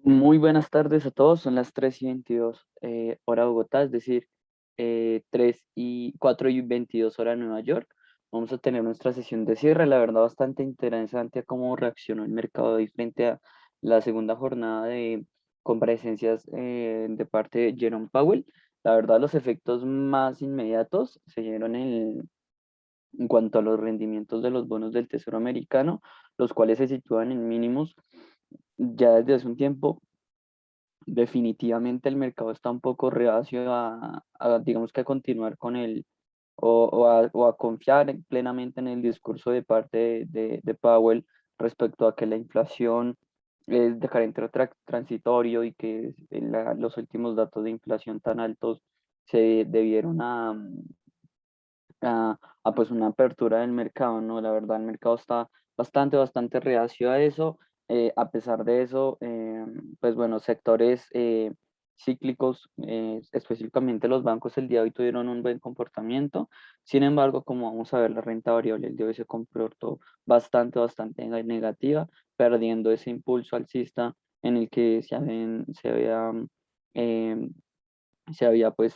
Muy buenas tardes a todos, son las 3:22 hora Bogotá, es decir, 4:22 hora Nueva York. Vamos a tener nuestra sesión de cierre, la verdad bastante interesante a cómo reaccionó el mercado hoy frente a la segunda jornada de comparecencias de parte de Jerome Powell. La verdad los efectos más inmediatos se dieron en cuanto a los rendimientos de los bonos del Tesoro americano, los cuales se sitúan en mínimos ya desde hace un tiempo. Definitivamente el mercado está un poco reacio digamos que a continuar con o a confiar plenamente en el discurso de parte de Powell respecto a que la inflación es de carácter transitorio y que los últimos datos de inflación tan altos se debieron pues una apertura del mercado, ¿no? La verdad, el mercado está bastante reacio a eso. A pesar de eso, pues bueno, sectores cíclicos, específicamente los bancos el día de hoy tuvieron un buen comportamiento. Sin embargo, como vamos a ver, la renta variable el día de hoy se comportó bastante negativa, perdiendo ese impulso alcista en el que em, se había pues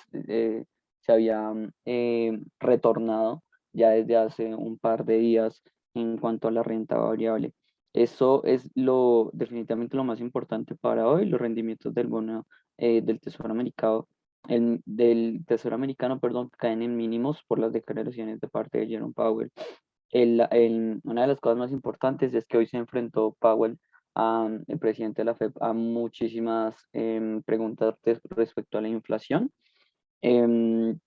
se había retornado ya desde hace un par de días en cuanto a la renta variable. Eso es definitivamente lo más importante para hoy, los rendimientos del bono del Tesoro americano, del Tesoro americano, perdón, caen en mínimos por las declaraciones de parte de Jerome Powell. Una de las cosas más importantes es que hoy se enfrentó Powell, el presidente de la Fed, a muchísimas preguntas respecto a la inflación. Em,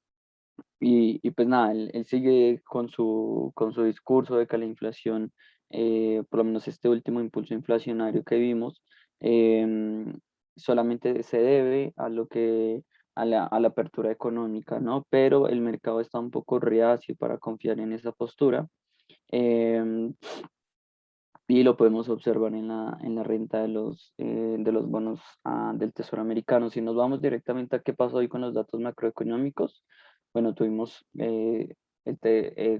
y pues nada, él sigue con su discurso de que la inflación, por lo menos este último impulso inflacionario que vimos, em, solamente se debe a la apertura económica, ¿no? Pero el mercado está un poco reacio para confiar en esa postura. em, y lo podemos observar en la renta de los bonos del Tesoro americano. Si nos vamos directamente a qué pasó hoy con los datos macroeconómicos, bueno, tuvimos,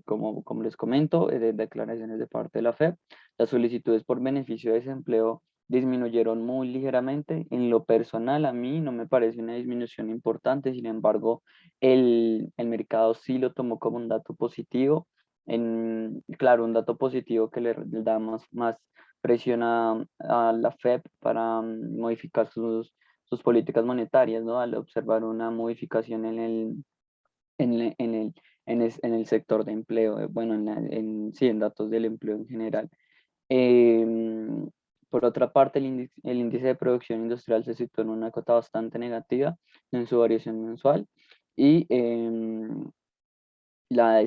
como les comento, declaraciones de parte de la FED. Las solicitudes por beneficio de desempleo disminuyeron muy ligeramente. En lo personal, a mí no me parece una disminución importante, sin embargo, el mercado sí lo tomó como un dato positivo. Claro, un dato positivo que le da más presión a la Fed para modificar sus políticas monetarias, ¿no? Al observar una modificación en el sector de empleo, bueno, sí, en datos del empleo en general. Em, por otra parte, el índice de producción industrial se situó en una cota bastante negativa en su variación mensual y la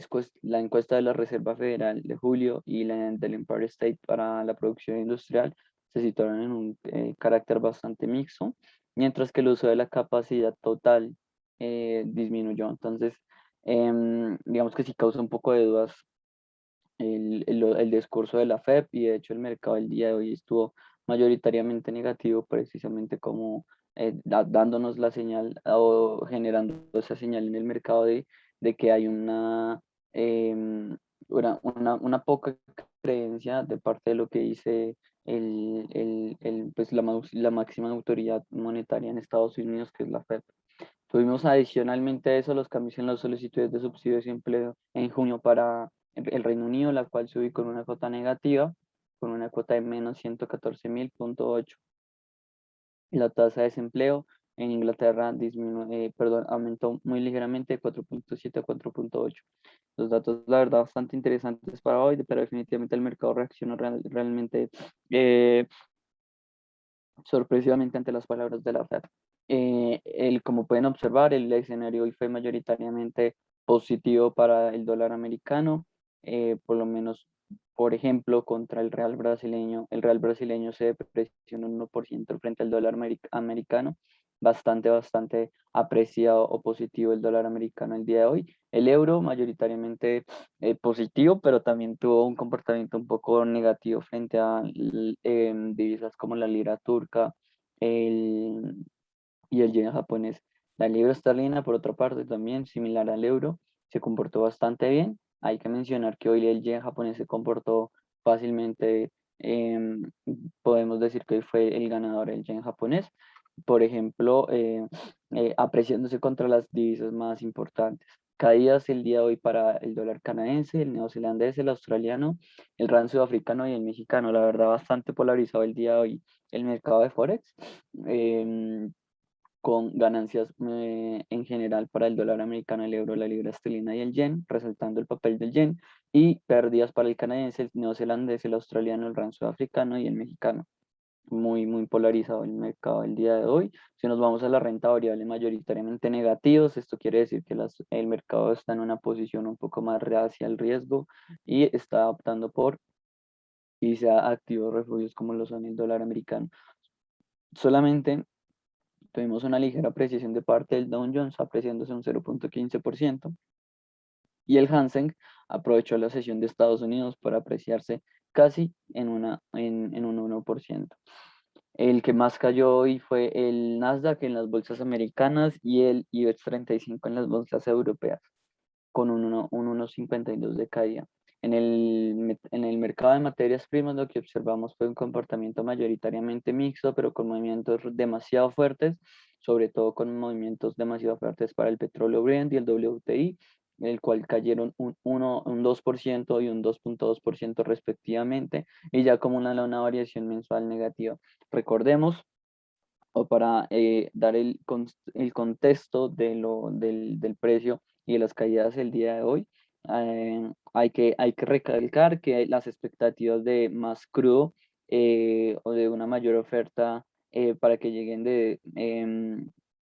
encuesta de la Reserva Federal de julio y la del Empire State para la producción industrial se situaron en un carácter bastante mixto, mientras que el uso de la capacidad total disminuyó. Entonces, digamos que sí causa un poco de dudas el discurso de la FED, y de hecho el mercado el día de hoy estuvo mayoritariamente negativo, precisamente como dándonos la señal o generando esa señal en el mercado de que hay em, una poca creencia de parte de lo que dice pues la máxima autoridad monetaria en Estados Unidos, que es la FED. Tuvimos adicionalmente a eso los cambios en las solicitudes de subsidios de empleo en junio para el Reino Unido, la cual se ubicó en una cuota negativa, con una cuota de menos 114.000.8. La tasa de desempleo en Inglaterra aumentó muy ligeramente de 4.7 a 4.8. Los datos, la verdad, bastante interesantes para hoy, pero definitivamente el mercado reaccionó realmente eh, sorpresivamente ante las palabras de la Fed. Como pueden observar, el escenario hoy fue mayoritariamente positivo para el dólar americano, por lo menos, por ejemplo, contra el real brasileño. El real brasileño se depreció un 1% frente al dólar americano, bastante apreciado o positivo el dólar americano el día de hoy. El euro mayoritariamente positivo, pero también tuvo un comportamiento un poco negativo frente a divisas como la lira turca el, y el yen japonés. La libra esterlina, por otra parte, también similar al euro, se comportó bastante bien. Hay que mencionar que hoy el yen japonés se comportó fácilmente podemos decir que hoy fue el ganador el yen japonés, por ejemplo, apreciándose contra las divisas más importantes. Caídas el día de hoy para el dólar canadiense, el neozelandés, el australiano, el rand sudafricano y el mexicano. La verdad, bastante polarizado el día de hoy el mercado de Forex. em, con ganancias en general para el dólar americano, el euro, la libra esterlina y el yen, resaltando el papel del yen, y pérdidas para el canadiense, el neozelandés, el australiano, el rand sudafricano y el mexicano. Muy, muy polarizado el mercado el día de hoy. Si nos vamos a la renta variable, mayoritariamente negativos, esto quiere decir que el mercado está en una posición un poco más hacia el riesgo y está optando por irse a activos refugios como lo son el dólar americano. Solamente tuvimos una ligera apreciación de parte del Dow Jones, apreciándose un 0,15%, y el Hansen aprovechó la sesión de Estados Unidos para apreciarse casi en un 1%. El que más cayó hoy fue el Nasdaq en las bolsas americanas y el IBEX 35 en las bolsas europeas, con un 1,52 de caída. En el mercado de materias primas lo que observamos fue un comportamiento mayoritariamente mixto, pero con movimientos demasiado fuertes, sobre todo con movimientos demasiado fuertes para el petróleo Brent y el WTI, el cual cayeron un 2% y un 2,2% respectivamente, y ya acumulan una variación mensual negativa. Recordemos, o para dar el contexto del precio y de las caídas el día de hoy, hay que recalcar que las expectativas de más crudo o de una mayor oferta para que lleguen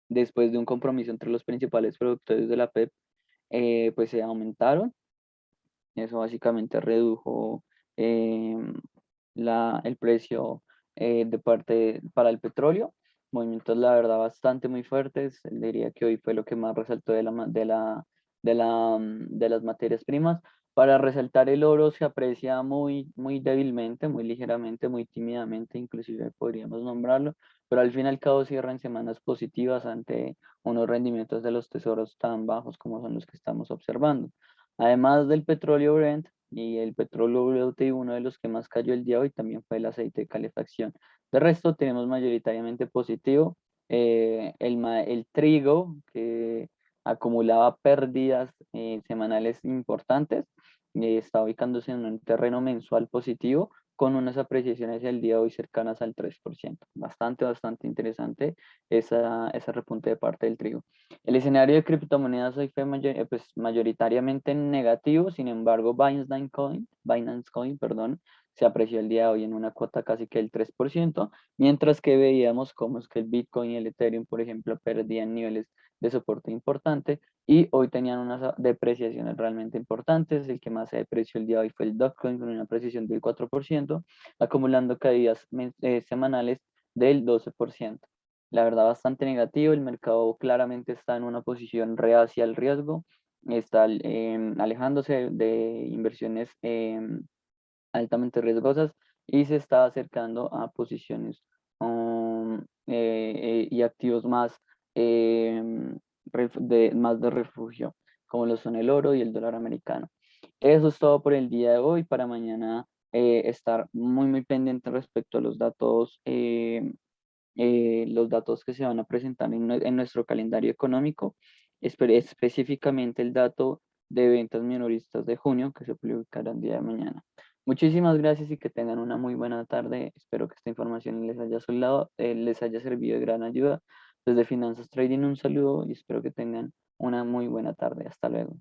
después de un compromiso entre los principales productores de la PEP, pues se aumentaron. Eso básicamente redujo el precio de parte para el petróleo. Movimientos, la verdad, bastante muy fuertes. Diría que hoy fue lo que más resaltó de las materias primas. Para resaltar el oro se aprecia muy, muy débilmente, muy ligeramente, muy tímidamente, inclusive podríamos nombrarlo, pero al fin y al cabo cierran semanas positivas ante unos rendimientos de los tesoros tan bajos como son los que estamos observando. Además del petróleo Brent y el petróleo WTI, uno de los que más cayó el día de hoy también fue el aceite de calefacción. De resto, tenemos mayoritariamente positivo el trigo, que acumulaba pérdidas semanales importantes, está ubicándose en un terreno mensual positivo con unas apreciaciones el día de hoy cercanas al 3%. Bastante, bastante interesante ese repunte de parte del trigo. El escenario de criptomonedas hoy fue pues, mayoritariamente negativo. Sin embargo, Binance Coin, perdón, se apreció el día de hoy en una cuota casi que el 3%, mientras que veíamos cómo es que el Bitcoin y el Ethereum, por ejemplo, perdían niveles de soporte importante y hoy tenían unas depreciaciones realmente importantes. El que más se depreció el día de hoy fue el Dogecoin con una apreciación del 4%, acumulando caídas semanales del 12%. La verdad, bastante negativo. El mercado claramente está en una posición hacia el riesgo, está alejándose de inversiones altamente riesgosas y se está acercando a posiciones y activos más de refugio, como lo son el oro y el dólar americano. Eso es todo por el día de hoy. Para mañana estar muy, muy pendiente respecto a los datos que se van a presentar en nuestro calendario económico, específicamente el dato de ventas minoristas de junio que se publicará el día de mañana. Muchísimas gracias y que tengan una muy buena tarde. Espero que esta información les haya servido de gran ayuda. Desde Finanzas Trading un saludo y espero que tengan una muy buena tarde. Hasta luego.